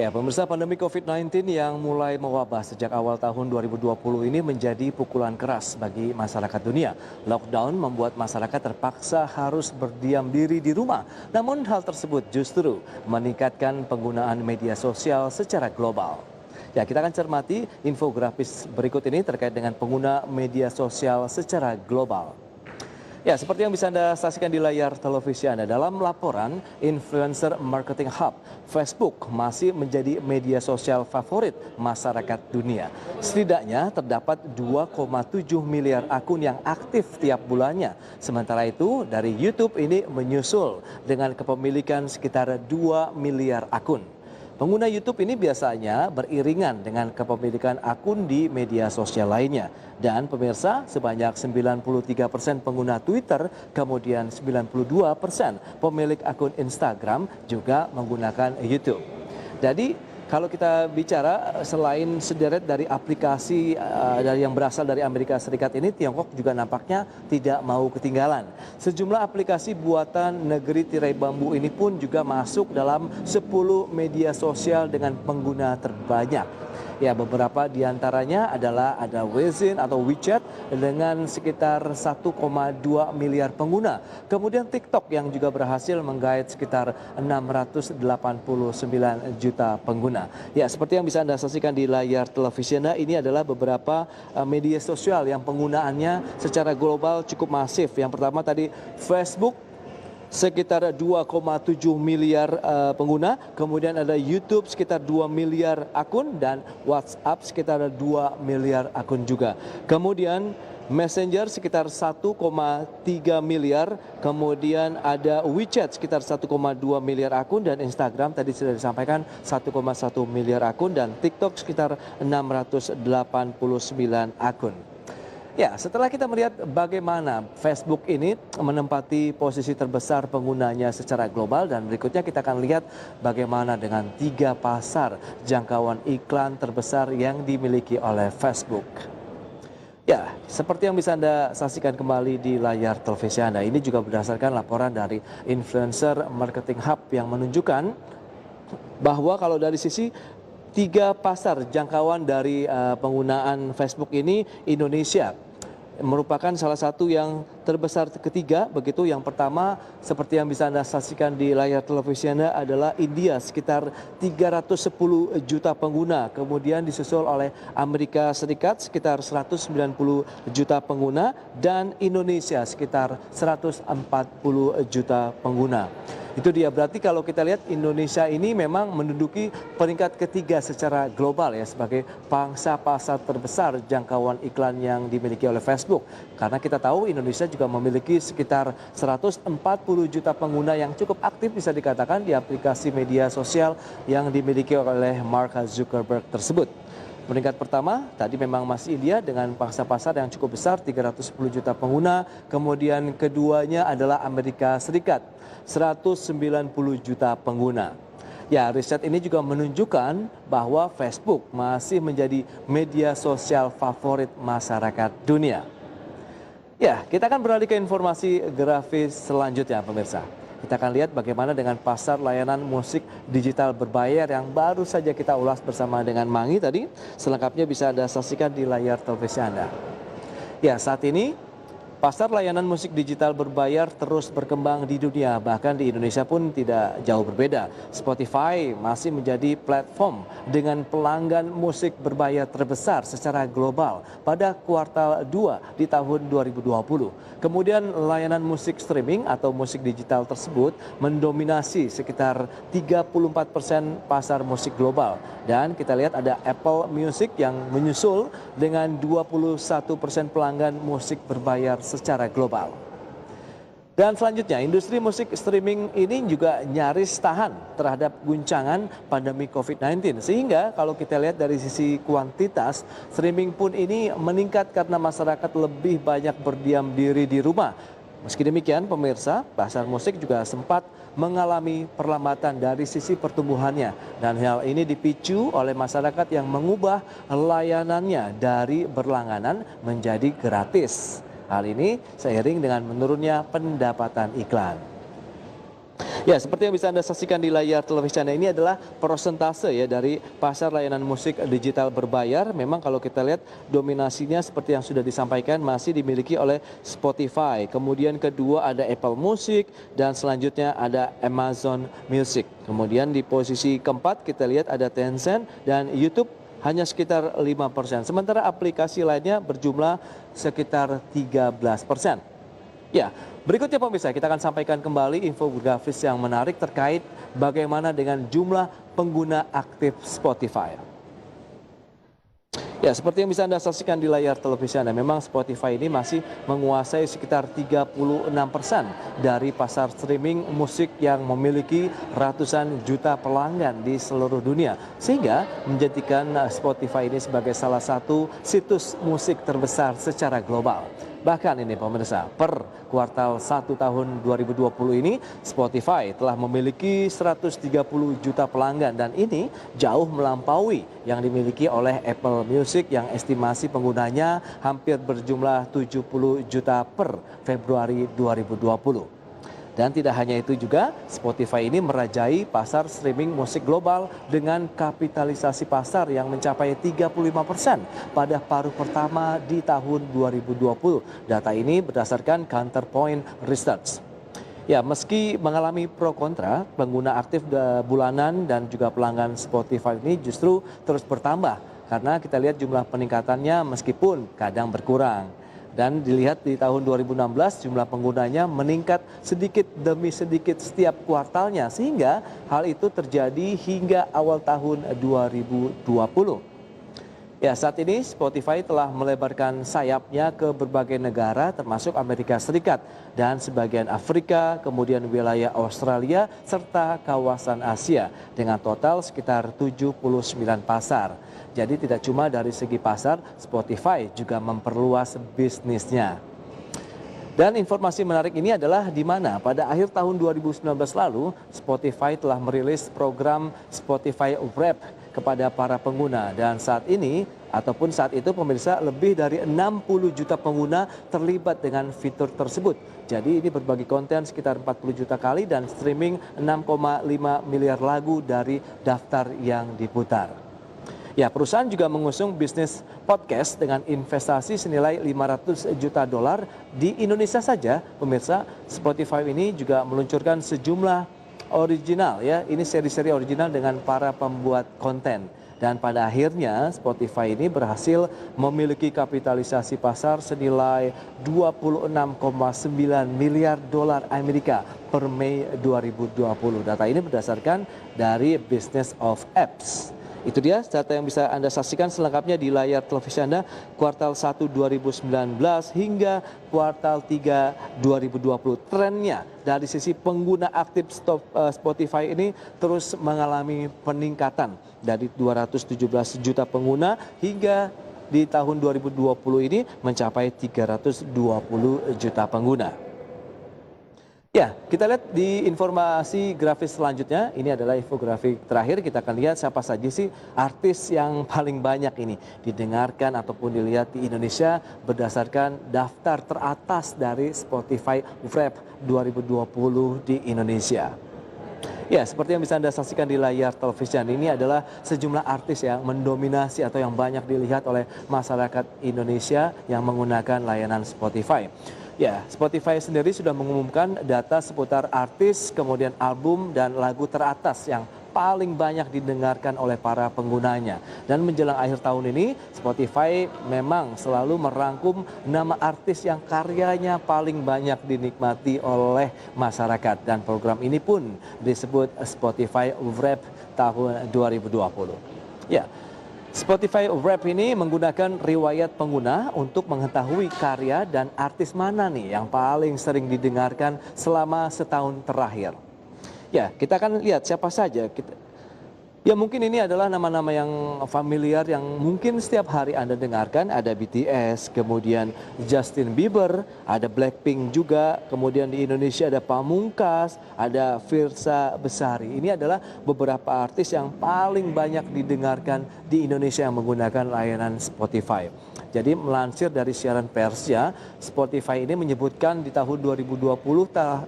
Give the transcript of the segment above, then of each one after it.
Ya, pemirsa, pandemi COVID-19 yang mulai mewabah sejak awal tahun 2020 ini menjadi pukulan keras bagi masyarakat dunia. Lockdown membuat masyarakat terpaksa harus berdiam diri di rumah. Namun hal tersebut justru meningkatkan penggunaan media sosial secara global. Ya, kita akan cermati infografis berikut ini terkait dengan pengguna media sosial secara global. Ya, seperti yang bisa Anda saksikan di layar televisi Anda, dalam laporan Influencer Marketing Hub, Facebook masih menjadi media sosial favorit masyarakat dunia. Setidaknya terdapat 2,7 miliar akun yang aktif tiap bulannya. Sementara itu, dari YouTube ini menyusul dengan kepemilikan sekitar 2 miliar akun. Pengguna YouTube ini biasanya beriringan dengan kepemilikan akun di media sosial lainnya. Dan pemirsa, sebanyak 93% pengguna Twitter, kemudian 92% pemilik akun Instagram juga menggunakan YouTube. Jadi kalau kita bicara selain sederet dari aplikasi dari yang berasal dari Amerika Serikat ini, Tiongkok juga nampaknya tidak mau ketinggalan. Sejumlah aplikasi buatan negeri tirai bambu ini pun juga masuk dalam 10 media sosial dengan pengguna terbanyak. Ya, beberapa diantaranya adalah ada Weixin atau WeChat dengan sekitar 1,2 miliar pengguna. Kemudian TikTok yang juga berhasil menggait sekitar 689 juta pengguna. Ya, seperti yang bisa Anda saksikan di layar televisi Anda, ini adalah beberapa media sosial yang penggunaannya secara global cukup masif. Yang pertama tadi Facebook, sekitar 2,7 miliar pengguna, kemudian ada YouTube sekitar 2 miliar akun dan WhatsApp sekitar 2 miliar akun juga. Kemudian Messenger sekitar 1,3 miliar, kemudian ada WeChat sekitar 1,2 miliar akun dan Instagram tadi sudah disampaikan 1,1 miliar akun dan TikTok sekitar 689 akun. Ya, setelah kita melihat bagaimana Facebook ini menempati posisi terbesar penggunanya secara global dan berikutnya kita akan lihat bagaimana dengan 3 pasar jangkauan iklan terbesar yang dimiliki oleh Facebook. Ya, seperti yang bisa Anda saksikan kembali di layar televisi Anda, ini juga berdasarkan laporan dari Influencer Marketing Hub yang menunjukkan bahwa kalau dari sisi 3 pasar jangkauan dari penggunaan Facebook ini, Indonesia merupakan salah satu yang terbesar ketiga. Begitu, yang pertama seperti yang bisa Anda saksikan di layar televisi Anda adalah India sekitar 310 juta pengguna. Kemudian disusul oleh Amerika Serikat sekitar 190 juta pengguna dan Indonesia sekitar 140 juta pengguna. Itu dia, berarti kalau kita lihat Indonesia ini memang menduduki peringkat ketiga secara global ya sebagai pangsa pasar terbesar jangkauan iklan yang dimiliki oleh Facebook. Karena kita tahu Indonesia juga memiliki sekitar 140 juta pengguna yang cukup aktif bisa dikatakan di aplikasi media sosial yang dimiliki oleh Mark Zuckerberg tersebut. Peringkat pertama tadi memang masih India dengan pangsa pasar yang cukup besar 310 juta pengguna. Kemudian keduanya adalah Amerika Serikat 190 juta pengguna. Ya, riset ini juga menunjukkan bahwa Facebook masih menjadi media sosial favorit masyarakat dunia. Ya, kita akan beralih ke informasi grafis selanjutnya pemirsa. Kita akan lihat bagaimana dengan pasar layanan musik digital berbayar yang baru saja kita ulas bersama dengan Mangi tadi. Selengkapnya bisa Anda saksikan di layar televisi Anda. Ya, saat ini pasar layanan musik digital berbayar terus berkembang di dunia, bahkan di Indonesia pun tidak jauh berbeda. Spotify masih menjadi platform dengan pelanggan musik berbayar terbesar secara global pada kuartal 2 di tahun 2020. Kemudian layanan musik streaming atau musik digital tersebut mendominasi sekitar 34% pasar musik global. Dan kita lihat ada Apple Music yang menyusul dengan 21% pelanggan musik berbayar secara global. Dan selanjutnya, industri musik streaming ini juga nyaris tahan terhadap guncangan pandemi COVID-19. Sehingga kalau kita lihat dari sisi kuantitas, streaming pun ini meningkat karena masyarakat lebih banyak berdiam diri di rumah. Meski demikian, pemirsa, pasar musik juga sempat mengalami perlambatan dari sisi pertumbuhannya. Dan hal ini dipicu oleh masyarakat yang mengubah layanannya dari berlangganan menjadi gratis. Hal ini seiring dengan menurunnya pendapatan iklan. Ya, seperti yang bisa Anda saksikan di layar televisi Anda, ini adalah persentase ya dari pasar layanan musik digital berbayar. Memang kalau kita lihat dominasinya seperti yang sudah disampaikan masih dimiliki oleh Spotify. Kemudian kedua ada Apple Music dan selanjutnya ada Amazon Music. Kemudian di posisi keempat kita lihat ada Tencent dan YouTube hanya sekitar 5%. Sementara aplikasi lainnya berjumlah sekitar 13%. Ya, berikutnya pemirsa kita akan sampaikan kembali infografis yang menarik terkait bagaimana dengan jumlah pengguna aktif Spotify. Ya, seperti yang bisa Anda saksikan di layar televisi Anda, memang Spotify ini masih menguasai sekitar 36% dari pasar streaming musik yang memiliki ratusan juta pelanggan di seluruh dunia. Sehingga menjadikan Spotify ini sebagai salah satu situs musik terbesar secara global. Bahkan ini pemirsa, per kuartal 1 tahun 2020 ini Spotify telah memiliki 130 juta pelanggan dan ini jauh melampaui yang dimiliki oleh Apple Music yang estimasi penggunanya hampir berjumlah 70 juta per Februari 2020. Dan tidak hanya itu juga, Spotify ini merajai pasar streaming musik global dengan kapitalisasi pasar yang mencapai 35% pada paruh pertama di tahun 2020. Data ini berdasarkan Counterpoint Research. Ya, meski mengalami pro kontra, pengguna aktif bulanan dan juga pelanggan Spotify ini justru terus bertambah. Karena kita lihat jumlah peningkatannya meskipun kadang berkurang. Dan dilihat di tahun 2016 jumlah penggunanya meningkat sedikit demi sedikit setiap kuartalnya sehingga hal itu terjadi hingga awal tahun 2020. Ya, saat ini Spotify telah melebarkan sayapnya ke berbagai negara termasuk Amerika Serikat dan sebagian Afrika, kemudian wilayah Australia serta kawasan Asia dengan total sekitar 79 pasar. Jadi tidak cuma dari segi pasar, Spotify juga memperluas bisnisnya. Dan informasi menarik ini adalah di mana pada akhir tahun 2019 lalu Spotify telah merilis program Spotify Wrapped kepada para pengguna dan saat itu pemirsa lebih dari 60 juta pengguna terlibat dengan fitur tersebut. Jadi ini berbagi konten sekitar 40 juta kali dan streaming 6,5 miliar lagu dari daftar yang diputar. Ya, perusahaan juga mengusung bisnis podcast dengan investasi senilai 500 juta dolar di Indonesia saja. Pemirsa, Spotify ini juga meluncurkan sejumlah original ya. Ini seri-seri original dengan para pembuat konten. Dan pada akhirnya Spotify ini berhasil memiliki kapitalisasi pasar senilai 26,9 miliar dolar Amerika per Mei 2020. Data ini berdasarkan dari Business of Apps. Itu dia data yang bisa Anda saksikan selengkapnya di layar televisi Anda kuartal 1 2019 hingga kuartal 3 2020. Trennya dari sisi pengguna aktif Spotify ini terus mengalami peningkatan dari 217 juta pengguna hingga di tahun 2020 ini mencapai 320 juta pengguna. Ya, kita lihat di informasi grafis selanjutnya. Ini adalah infografik terakhir. Kita akan lihat siapa saja sih artis yang paling banyak ini didengarkan ataupun dilihat di Indonesia berdasarkan daftar teratas dari Spotify Wrapped 2020 di Indonesia. Ya, seperti yang bisa Anda saksikan di layar televisi ini adalah sejumlah artis yang mendominasi atau yang banyak dilihat oleh masyarakat Indonesia yang menggunakan layanan Spotify. Ya, Spotify sendiri sudah mengumumkan data seputar artis, kemudian album dan lagu teratas yang paling banyak didengarkan oleh para penggunanya. Dan menjelang akhir tahun ini, Spotify memang selalu merangkum nama artis yang karyanya paling banyak dinikmati oleh masyarakat. Dan program ini pun disebut Spotify Wrapped tahun 2020. Ya. Spotify Wrapped ini menggunakan riwayat pengguna untuk mengetahui karya dan artis mana nih yang paling sering didengarkan selama setahun terakhir. Ya, kita akan lihat siapa saja. Ya, mungkin ini adalah nama-nama yang familiar yang mungkin setiap hari Anda dengarkan. Ada BTS, kemudian Justin Bieber, ada Blackpink juga, kemudian di Indonesia ada Pamungkas, ada Firsa Besari. Ini adalah beberapa artis yang paling banyak didengarkan di Indonesia yang menggunakan layanan Spotify. Jadi melansir dari siaran persnya, Spotify ini menyebutkan di tahun 2020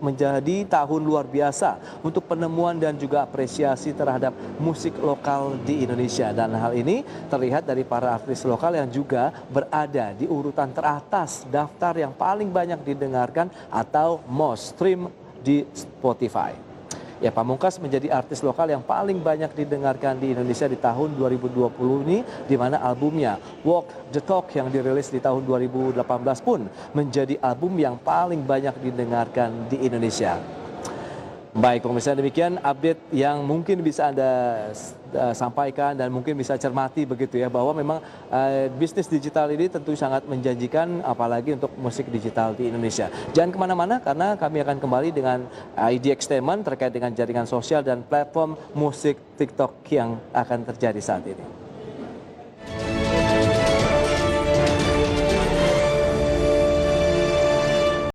menjadi tahun luar biasa untuk penemuan dan juga apresiasi terhadap musik lokal di Indonesia. Dan hal ini terlihat dari para artis lokal yang juga berada di urutan teratas daftar yang paling banyak didengarkan atau most stream di Spotify. Ya, Pamungkas menjadi artis lokal yang paling banyak didengarkan di Indonesia di tahun 2020 ini, di mana albumnya Walk the Talk yang dirilis di tahun 2018 pun menjadi album yang paling banyak didengarkan di Indonesia. Baik, pemirsa, demikian update yang mungkin bisa Anda sampaikan dan mungkin bisa cermati begitu ya, bahwa memang bisnis digital ini tentu sangat menjanjikan, apalagi untuk musik digital di Indonesia. Jangan kemana-mana karena kami akan kembali dengan IDX Teman terkait dengan jaringan sosial dan platform musik TikTok yang akan terjadi saat ini.